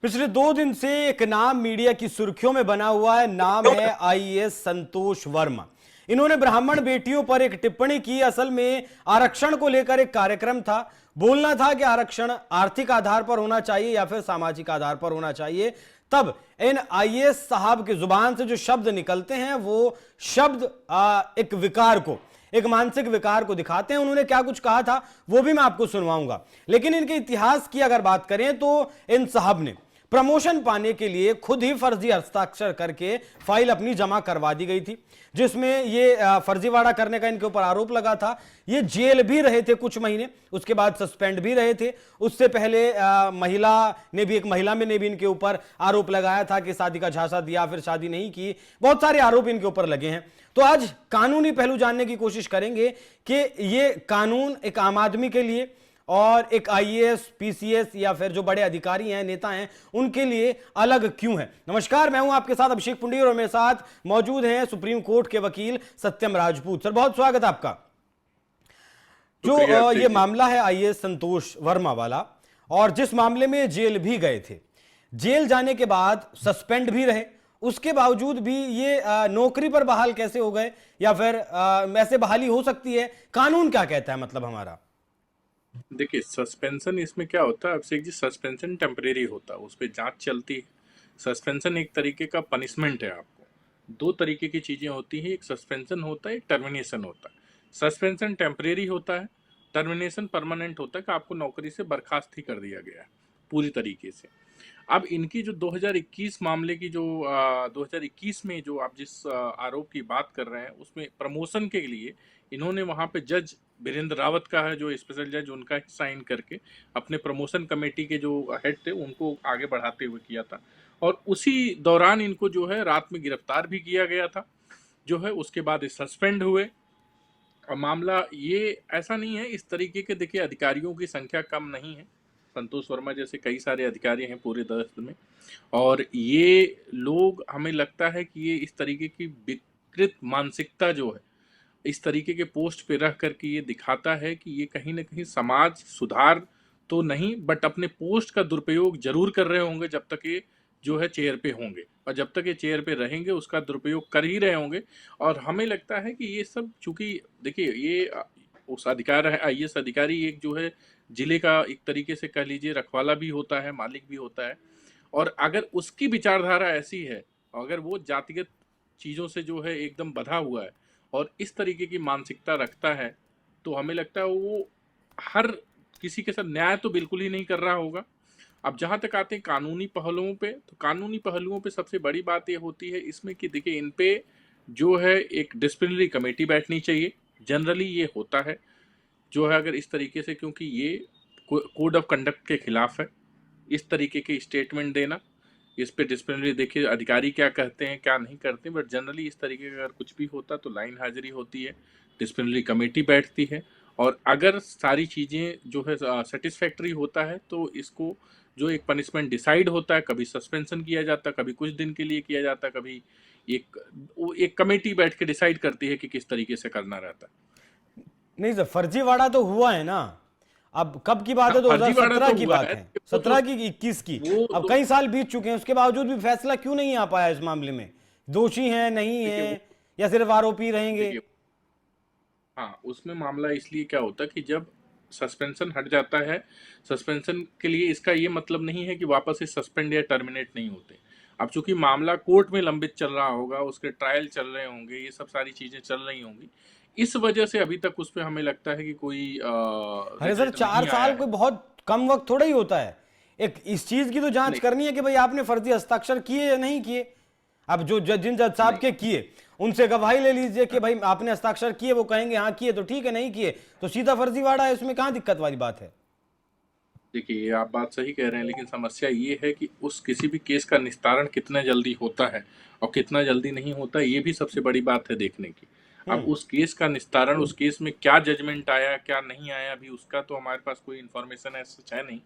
पिछले 2 दिन से एक नाम मीडिया की सुर्खियों में बना हुआ है। नाम है आईएएस संतोष वर्मा। इन्होंने ब्राह्मण बेटियों पर एक टिप्पणी की। असल में आरक्षण को लेकर एक कार्यक्रम था। बोलना था कि आरक्षण आर्थिक आधार पर होना चाहिए या फिर सामाजिक आधार पर होना चाहिए। तब इन आईएएस साहब की जुबान से जो शब्द निकलते हैं वो शब्द एक विकार को, एक मानसिक विकार को दिखाते हैं। उन्होंने क्या कुछ कहा था वो भी मैं आपको सुनवाऊंगा। लेकिन इनके इतिहास की अगर बात करें तो इन साहब ने प्रमोशन पाने के लिए खुद ही फर्जी हस्ताक्षर करके फाइल अपनी जमा करवा दी गई थी, जिसमें ये फर्जीवाड़ा करने का इनके ऊपर आरोप लगा था। ये जेल भी रहे थे कुछ महीने, उसके बाद सस्पेंड भी रहे थे। उससे पहले एक महिला में ने भी इनके ऊपर आरोप लगाया था कि शादी का झांसा दिया, फिर शादी नहीं की। बहुत सारे आरोप इनके ऊपर लगे हैं। तो आज कानूनी पहलू जानने की कोशिश करेंगे कि ये कानून एक आम आदमी के लिए और एक आईएएस, पीसीएस या फिर जो बड़े अधिकारी हैं, नेता हैं, उनके लिए अलग क्यों है। नमस्कार, मैं हूं आपके साथ अभिषेक पुंडी और मेरे साथ मौजूद हैं सुप्रीम कोर्ट के वकील सत्यम राजपूत। सर, बहुत स्वागत है आपका। जो ये मामला है आईएएस संतोष वर्मा वाला, और जिस मामले में जेल भी गए थे, जेल जाने के बाद सस्पेंड भी रहे, उसके बावजूद भी ये नौकरी पर बहाल कैसे हो गए, या फिर ऐसे बहाली हो सकती है? कानून क्या कहता है, मतलब हमारा? देखिए, सस्पेंशन इसमें क्या होता है अभिषेक जी, सस्पेंशन टेम्परेरी होता है, उस पर जांच चलती है। सस्पेंशन एक तरीके का पनिशमेंट है आपको। दो तरीके की चीजें होती हैं, एक सस्पेंशन होता है, एक टर्मिनेशन होता है। सस्पेंशन टेम्परेरी होता है, टर्मिनेशन परमानेंट होता है कि आपको नौकरी से बर्खास्त ही कर दिया गया है पूरी तरीके से। अब इनकी जो 2021 मामले की जो 2021 में जो आप जिस आरोप की बात कर रहे हैं, उसमें प्रमोशन के लिए इन्होंने वहां पे जज वीरेंद्र रावत का है जो स्पेशल जज, उनका ही साइन करके अपने प्रमोशन कमेटी के जो हेड थे उनको आगे बढ़ाते हुए किया था। और उसी दौरान इनको जो है रात में गिरफ्तार भी किया गया था, जो है उसके बाद सस्पेंड हुए। और मामला ये ऐसा नहीं है, इस तरीके के देखिए अधिकारियों की संख्या कम नहीं है। संतोष वर्मा जैसे कई सारे अधिकारी हैं पूरे दस्त में, और ये लोग, हमें लगता है कि ये इस तरीके की विकृत मानसिकता जो है, इस तरीके के पोस्ट पे रख करके ये दिखाता है कि ये कहीं ना कहीं समाज सुधार तो नहीं, बट अपने पोस्ट का दुरुपयोग जरूर कर रहे होंगे जब तक ये जो है चेयर पे होंगे, और जब तक ये चेयर पे रहेंगे उसका दुरुपयोग कर ही रहे होंगे। और हमें लगता है कि ये सब, चूंकि देखिए ये उस अधिकार है, आईएएस अधिकारी एक जो है जिले का एक तरीके से कह लीजिए रखवाला भी होता है, मालिक भी होता है। और अगर उसकी विचारधारा ऐसी है, अगर वो जातिगत चीज़ों से जो है एकदम बधा हुआ है और इस तरीके की मानसिकता रखता है, तो हमें लगता है वो हर किसी के साथ न्याय तो बिल्कुल ही नहीं कर रहा होगा। अब जहाँ तक आते हैं कानूनी पहलुओं पे, तो कानूनी पहलुओं पे सबसे बड़ी बात ये होती है इसमें कि देखिए इन पे जो है एक डिसिप्लिनरी कमेटी बैठनी चाहिए। जनरली ये होता है जो है, अगर इस तरीके से, क्योंकि ये कोड ऑफ कंडक्ट के खिलाफ है इस तरीके के स्टेटमेंट देना। इस पे डिसिप्लिनरी देखिए अधिकारी क्या कहते हैं क्या नहीं करते, बट जनरली इस तरीके का अगर कुछ भी होता तो लाइन हाजिरी होती है, डिसिप्लिनरी कमेटी बैठती है, और अगर सारी चीज़ें जो है सेटिस्फैक्ट्री होता है तो इसको जो एक पनिशमेंट डिसाइड होता है, कभी सस्पेंशन किया जाता है, कभी कुछ दिन के लिए किया जाता है, कभी एक कमेटी बैठ के डिसाइड करती है कि किस तरीके से करना रहता है। नहीं सर, फर्जीवाड़ा तो हुआ है ना। अब कब की बात हाँ, है? फर्जीवाड़ा 2017 तो की हुआ बात है, है, वो तो 17 की, 21 की। वो अब तो कई साल बीत चुके हैं, उसके बावजूद भी फैसला क्यों नहीं आ पाया इस मामले में? दोषी हैं, नहीं देखिए है, वो या सिर्फ आरोपी रहेंगे? देखिए हाँ, उसमें मामला इसलिए क्या होता है कि जब सस्पेंशन हट जाता है, सस्पेंशन के लिए इसका ये मतलब नहीं है कि वापस से सस्पेंड या टर्मिनेट नहीं होते। अब चूंकि मामला कोर्ट में लंबित चल रहा होगा, उसके ट्रायल चल रहे होंगे, ये सब सारी चीजें चल रही होंगी, इस वजह से अभी तक उस पर हमें लगता है कि कोई अरे सर, रिजल्ट 4 नहीं आया साल है। कोई बहुत कम वक्त थोड़ा ही होता है। एक इस चीज की तो जांच नहीं, करनी है कि भाई आपने फर्जी हस्ताक्षर किए या नहीं किए। अब जो जिन जज साहब नहीं, के किए, उनसे गवाही ले लीजिए कि भाई आपने हस्ताक्षर किए, वो कहेंगे हाँ किए तो ठीक है, नहीं किए तो सीधा फर्जीवाड़ा है। उसमें कहाँ दिक्कत वाली बात है? देखिए ये आप बात सही कह रहे हैं, लेकिन समस्या ये है कि उस किसी भी केस का निस्तारण कितना जल्दी होता है और कितना जल्दी नहीं होता, ये भी सबसे बड़ी बात है देखने की। अब उस केस का निस्तारण, उस केस में क्या जजमेंट आया क्या नहीं आया, अभी उसका तो हमारे पास कोई इन्फॉर्मेशन है सच है नहीं।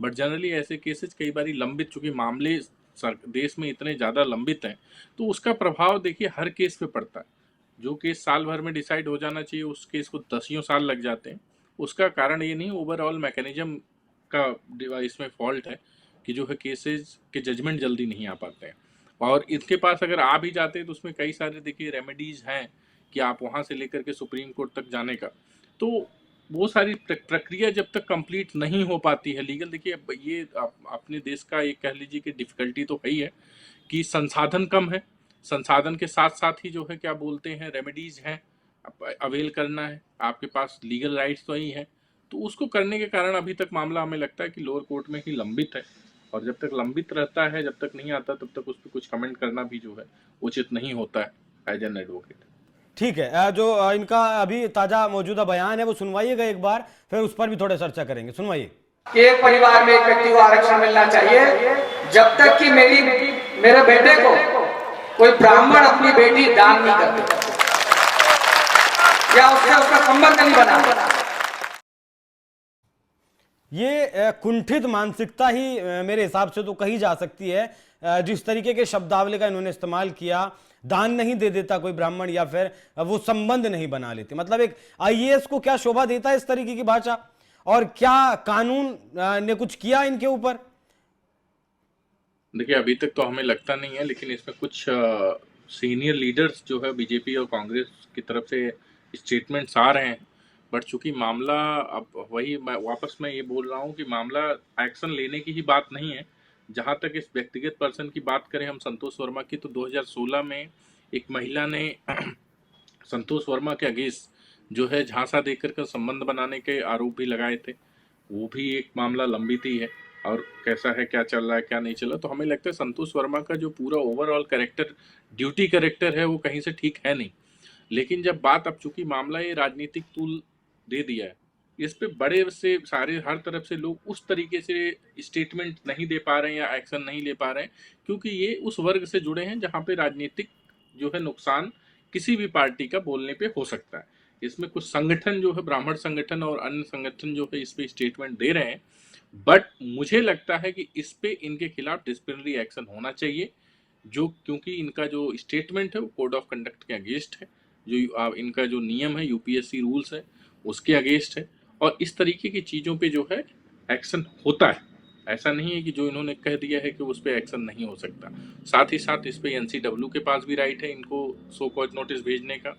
बट जनरली ऐसे केसेस कई बार लंबित, चूंकि मामले देश में इतने ज़्यादा लंबित हैं, तो उसका प्रभाव देखिए हर केस पे पड़ता है। जो केस साल भर में डिसाइड हो जाना चाहिए, उस केस को दसियों साल लग जाते हैं। उसका कारण ये नहीं, ओवरऑल मैकेनिज्म का इसमें फॉल्ट है कि जो है केसेस के जजमेंट जल्दी नहीं आ पाते हैं, और इनके पास अगर आ भी जाते हैं तो उसमें कई सारे देखिए रेमेडीज हैं कि आप वहां से लेकर के सुप्रीम कोर्ट तक जाने का, तो वो सारी प्रक्रिया जब तक कंप्लीट नहीं हो पाती है लीगल, देखिए ये अपने देश का एक कह लीजिए कि डिफिकल्टी तो है ही है कि संसाधन कम है, संसाधन के साथ साथ ही जो है क्या बोलते हैं रेमेडीज हैं, अवेल करना है, आपके पास लीगल राइट्स तो ही है, तो उसको करने के कारण अभी तक मामला हमें लगता है कि लोअर कोर्ट में ही लंबित है, और जब तक लंबित रहता है, जब तक नहीं आता, तब तक उस पर कुछ कमेंट करना भी जो है उचित नहीं होता है एज एन एडवोकेट। ठीक है, जो इनका अभी ताजा मौजूदा बयान है वो सुनवाइएगा एक बार, फिर उस पर भी थोड़ा चर्चा करेंगे। सुनवाइए। एक परिवार में एक व्यक्ति को आरक्षण मिलना चाहिए, जब तक कि मेरे बेटे को कोई ब्राह्मण अपनी बेटी दान नहीं करते या उसका संबंध नहीं बना। ये कुंठित मानसिकता ही मेरे हिसाब से तो कही जा सकती है। जिस तरीके के शब्दावली का इन्होंने इस्तेमाल किया, दान नहीं दे देता कोई ब्राह्मण, या फिर वो संबंध नहीं बना लेते, मतलब एक आईएएस को क्या शोभा देता है इस तरीके की भाषा? और क्या कानून ने कुछ किया इनके ऊपर? देखिए अभी तक तो हमें लगता नहीं है, लेकिन इसमें कुछ सीनियर लीडर्स जो है बीजेपी और कांग्रेस की तरफ से स्टेटमेंट्स आ रहे हैं, बट चूंकि मामला अब वही मैं वापस मैं ये बोल रहा हूँ कि मामला एक्शन लेने की ही बात नहीं है। जहाँ तक इस व्यक्तिगत पर्सन की बात करें हम संतोष वर्मा की, तो 2016 में एक महिला ने संतोष वर्मा के अगेंस्ट जो है झांसा देकर का संबंध बनाने के आरोप भी लगाए थे, वो भी एक मामला लंबित ही है, और कैसा है, क्या चल रहा है, क्या नहीं चल रहा, तो हमें लगता है संतोष वर्मा का जो पूरा ओवरऑल कैरेक्टर, ड्यूटी कैरेक्टर है, वो कहीं से ठीक है नहीं। लेकिन जब बात, अब चूंकि मामला ये राजनीतिक तूल दे दिया है, इस पे बड़े से सारे हर तरफ से लोग उस तरीके से स्टेटमेंट नहीं दे पा रहे हैं या एक्शन नहीं ले पा रहे हैं, क्योंकि ये उस वर्ग से जुड़े हैं जहाँ पे राजनीतिक जो है नुकसान किसी भी पार्टी का बोलने पे हो सकता है। इसमें कुछ संगठन जो है, ब्राह्मण संगठन और अन्य संगठन जो है इस पे स्टेटमेंट दे रहे हैं, बट मुझे लगता है कि इस पे इनके खिलाफ डिसिप्लिनरी एक्शन होना चाहिए, जो क्योंकि इनका जो स्टेटमेंट है वो कोड ऑफ कंडक्ट के अगेंस्ट है, जो इनका जो नियम है यूपीएससी रूल्स है उसके अगेंस्ट है, और इस तरीके की चीज़ों पे जो है एक्शन होता है। ऐसा नहीं है कि जो इन्होंने कह दिया है कि उस पर एक्शन नहीं हो सकता। साथ ही साथ इस पे एनसीडब्ल्यू के पास भी राइट है इनको सो कॉज नोटिस भेजने का,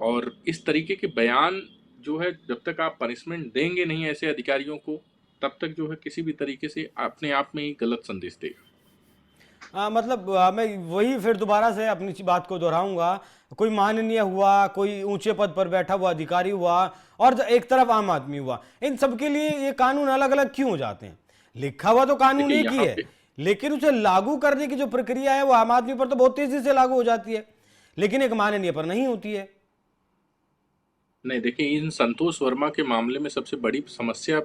और इस तरीके के बयान जो है जब तक आप पनिशमेंट देंगे नहीं ऐसे अधिकारियों को, तब तक जो है किसी भी तरीके से अपने आप में ही गलत संदेश देगा। मतलब मैं वही फिर दोबारा से अपनी बात को दोहराऊंगा, कोई माननीय हुआ, कोई ऊंचे पद पर बैठा हुआ अधिकारी हुआ, और एक तरफ आम आदमी हुआ, इन सबके लिए ये कानून अलग अलग क्यों हो जाते हैं? लिखा हुआ तो कानून एक ही है, लेकिन उसे लागू करने की जो प्रक्रिया है वो आम आदमी पर तो बहुत तेजी से लागू हो जाती है, लेकिन एक माननीय पर नहीं होती है। नहीं, देखिए इन संतोष वर्मा के मामले में सबसे बड़ी समस्या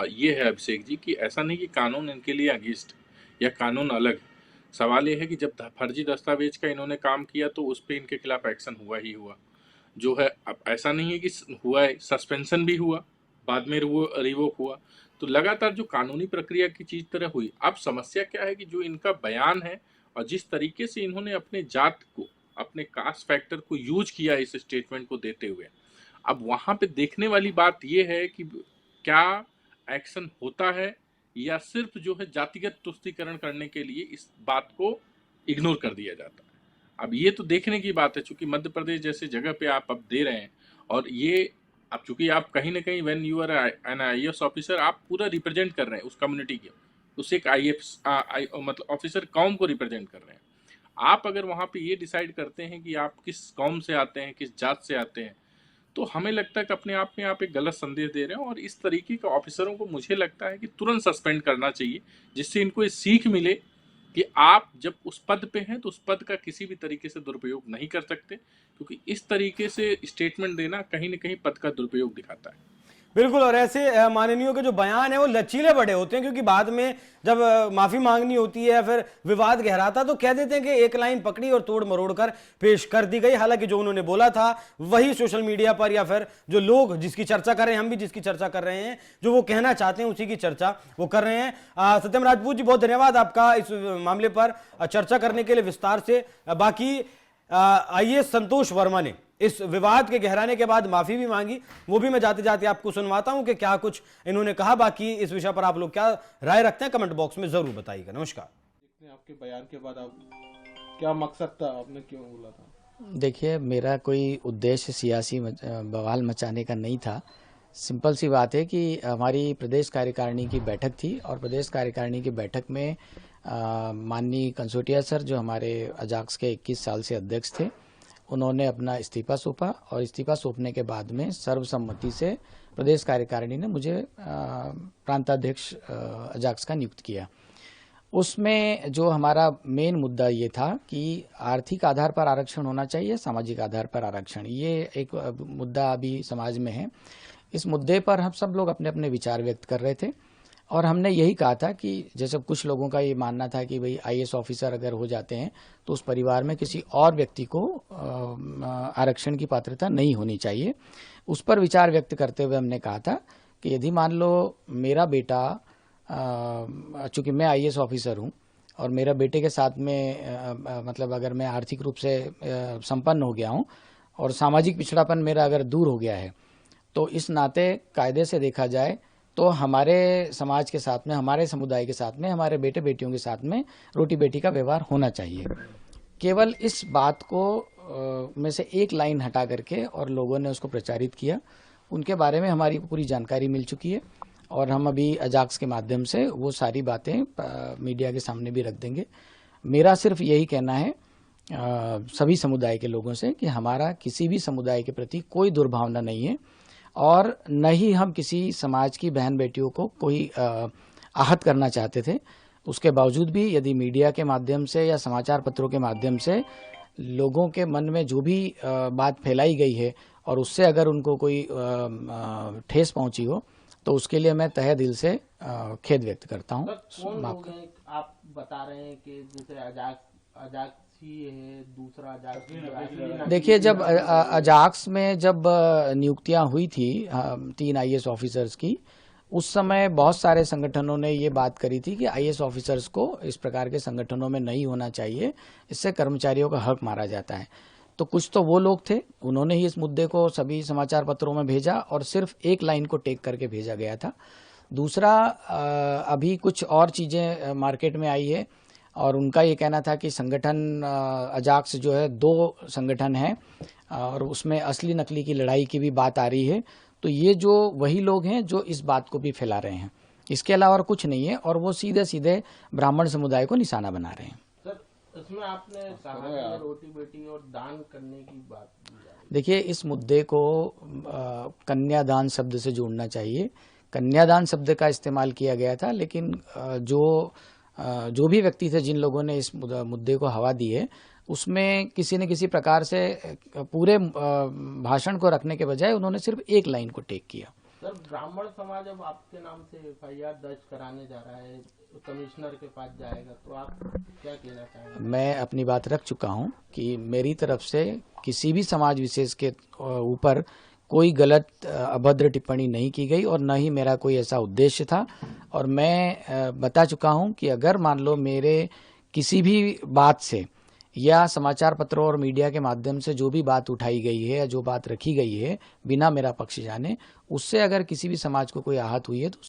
ये है अभिषेक जी कि ऐसा नहीं कि कानून इनके लिए अगेंस्ट या कानून अलग। सवाल ये है कि जब फर्जी दस्तावेज का इन्होंने काम किया तो उस पर इनके खिलाफ एक्शन हुआ ही हुआ जो है। अब ऐसा नहीं है कि हुआ है, सस्पेंशन भी हुआ, बाद में रिवोक हुआ, तो लगातार जो कानूनी प्रक्रिया की चीज तरह हुई। अब समस्या क्या है कि जो इनका बयान है और जिस तरीके से इन्होंने अपने जात को, अपने कास्ट फैक्टर को यूज किया इस स्टेटमेंट को देते हुए, अब वहां पे देखने वाली बात यह है कि क्या एक्शन होता है या सिर्फ जो है जातिगत तुष्टीकरण करने के लिए इस बात को इग्नोर कर दिया जाता है। अब ये तो देखने की बात है, चूंकि मध्य प्रदेश जैसे जगह पे आप अब दे रहे हैं, और ये अब चूंकि आप कहीं ना कहीं when you are an IAS officer, आप पूरा रिप्रेजेंट कर रहे हैं उस कम्युनिटी के, उस एक आईएएस मतलब ऑफिसर कौम को रिप्रेजेंट कर रहे हैं। आप अगर वहां पे ये डिसाइड करते हैं कि आप किस कौम से आते हैं, किस जात से आते हैं, तो हमें लगता है कि अपने आप में आप एक गलत संदेश दे रहे हैं। और इस तरीके के ऑफिसरों को मुझे लगता है कि तुरंत सस्पेंड करना चाहिए, जिससे इनको ये सीख मिले कि आप जब उस पद पे हैं तो उस पद का किसी भी तरीके से दुरुपयोग नहीं कर सकते, क्योंकि इस तरीके से स्टेटमेंट देना कहीं ना कहीं पद का दुरुपयोग दिखाता है। बिल्कुल, और ऐसे माननीयों के जो बयान है वो लचीले बड़े होते हैं, क्योंकि बाद में जब माफी मांगनी होती है या फिर विवाद गहराता तो कह देते हैं कि एक लाइन पकड़ी और तोड़ मरोड़ कर पेश कर दी गई। हालांकि जो उन्होंने बोला था वही सोशल मीडिया पर या फिर जो लोग जिसकी चर्चा कर रहे हैं, हम भी जिसकी चर्चा कर रहे हैं, जो वो कहना चाहते हैं उसी की चर्चा वो कर रहे हैं। सत्यम राजपूत जी, बहुत धन्यवाद आपका इस मामले पर चर्चा करने के लिए विस्तार से। बाकी आईएएस संतोष वर्मा ने इस विवाद के गहराने के बाद माफी भी मांगी, वो भी मैं जाते जाते आपको सुनवाता हूं कि क्या कुछ इन्होंने कहा। बाकी इस विषय पर आप लोग क्या राय रखते हैं कमेंट बॉक्स में जरूर बताइएगा। नमस्कार। आपके बयान के बाद आप क्या मकसद था, आपने क्यों बोला था? देखिए, मेरा कोई उद्देश्य सियासी बवाल मचाने का नहीं था। सिंपल सी बात है कि हमारी प्रदेश कार्यकारिणी की बैठक थी और प्रदेश कार्यकारिणी की बैठक में माननीय कंसोटिया सर, जो हमारे अजाक्स के 21 साल से अध्यक्ष थे, उन्होंने अपना इस्तीफा सौंपा और इस्तीफा सौंपने के बाद में सर्वसम्मति से प्रदेश कार्यकारिणी ने मुझे प्रांताध्यक्ष अजाक्स का नियुक्त किया। उसमें जो हमारा मेन मुद्दा ये था कि आर्थिक आधार पर आरक्षण होना चाहिए, सामाजिक आधार पर आरक्षण, ये एक मुद्दा अभी समाज में है। इस मुद्दे पर हम सब लोग अपने अपने विचार व्यक्त कर रहे थे और हमने यही कहा था कि जैसे कुछ लोगों का ये मानना था कि भाई आईएएस ऑफिसर अगर हो जाते हैं तो उस परिवार में किसी और व्यक्ति को आरक्षण की पात्रता नहीं होनी चाहिए। उस पर विचार व्यक्त करते हुए हमने कहा था कि यदि मान लो मेरा बेटा, चूंकि मैं आईएएस ऑफिसर हूं और मेरा बेटे के साथ में मतलब अगर मैं आर्थिक रूप से संपन्न हो गया हूं और सामाजिक पिछड़ापन मेरा अगर दूर हो गया है, तो इस नाते कायदे से देखा जाए तो हमारे समाज के साथ में, हमारे समुदाय के साथ में, हमारे बेटे बेटियों के साथ में रोटी बेटी का व्यवहार होना चाहिए। केवल इस बात को में से एक लाइन हटा करके और लोगों ने उसको प्रचारित किया। उनके बारे में हमारी पूरी जानकारी मिल चुकी है और हम अभी अजाक्स के माध्यम से वो सारी बातें मीडिया के सामने भी रख देंगे। मेरा सिर्फ यही कहना है सभी समुदाय के लोगों से कि हमारा किसी भी समुदाय के प्रति कोई दुर्भावना नहीं है और न ही हम किसी समाज की बहन बेटियों को कोई आहत करना चाहते थे। उसके बावजूद भी यदि मीडिया के माध्यम से या समाचार पत्रों के माध्यम से लोगों के मन में जो भी बात फैलाई गई है और उससे अगर उनको कोई ठेस पहुंची हो तो उसके लिए मैं तहे दिल से खेद व्यक्त करता हूं। कौन लोग हैं? आप बता रहे हैं कि दूसरे अजाक्स ही है, दूसरा अजाक्स। देखिए, जब अजाक्स में जब नियुक्तियां हुई थी 3 आईएएस ऑफिसर्स की, उस समय बहुत सारे संगठनों ने ये बात करी थी कि आईएएस ऑफिसर्स को इस प्रकार के संगठनों में नहीं होना चाहिए, इससे कर्मचारियों का हक मारा जाता है। तो कुछ तो वो लोग थे, उन्होंने ही इस मुद्दे को सभी समाचार पत्रों में भेजा और सिर्फ एक लाइन को टेक करके भेजा गया था। दूसरा, अभी कुछ और चीजें मार्केट में आई है और उनका ये कहना था कि संगठन अजाक्स जो है 2 संगठन है और उसमें असली नकली की लड़ाई की भी बात आ रही है। तो ये जो वही लोग हैं जो इस बात को भी फैला रहे हैं, इसके अलावा और कुछ नहीं है और वो सीधे सीधे ब्राह्मण समुदाय को निशाना बना रहे हैं। इसमें आपने कहा रोटी बेटी और दान करने की बात। देखिए, इस मुद्दे को कन्यादान शब्द से जोड़ना चाहिए। कन्यादान शब्द का इस्तेमाल किया गया था, लेकिन जो भी व्यक्ति थे, जिन लोगों ने इस मुद्दे को हवा दी है, उसमें किसी न किसी प्रकार से पूरे भाषण को रखने के बजाय उन्होंने सिर्फ एक लाइन को टेक किया। सर, ब्राह्मण समाज अब आपके नाम से एफआईआर दर्ज कराने जा रहा है, कमिश्नर के पास जाएगा, तो आप क्या कहना चाहेंगे? मैं अपनी बात रख चुका हूं कि मेरी तरफ से किसी भी समाज विशेष के ऊपर कोई गलत अभद्र टिप्पणी नहीं की गई और न ही मेरा कोई ऐसा उद्देश्य था। और मैं बता चुका हूं कि अगर मान लो मेरे किसी भी बात से या समाचार पत्रों और मीडिया के माध्यम से जो भी बात उठाई गई है या जो बात रखी गई है बिना मेरा पक्ष जाने, उससे अगर किसी भी समाज को कोई आहत हुई है तो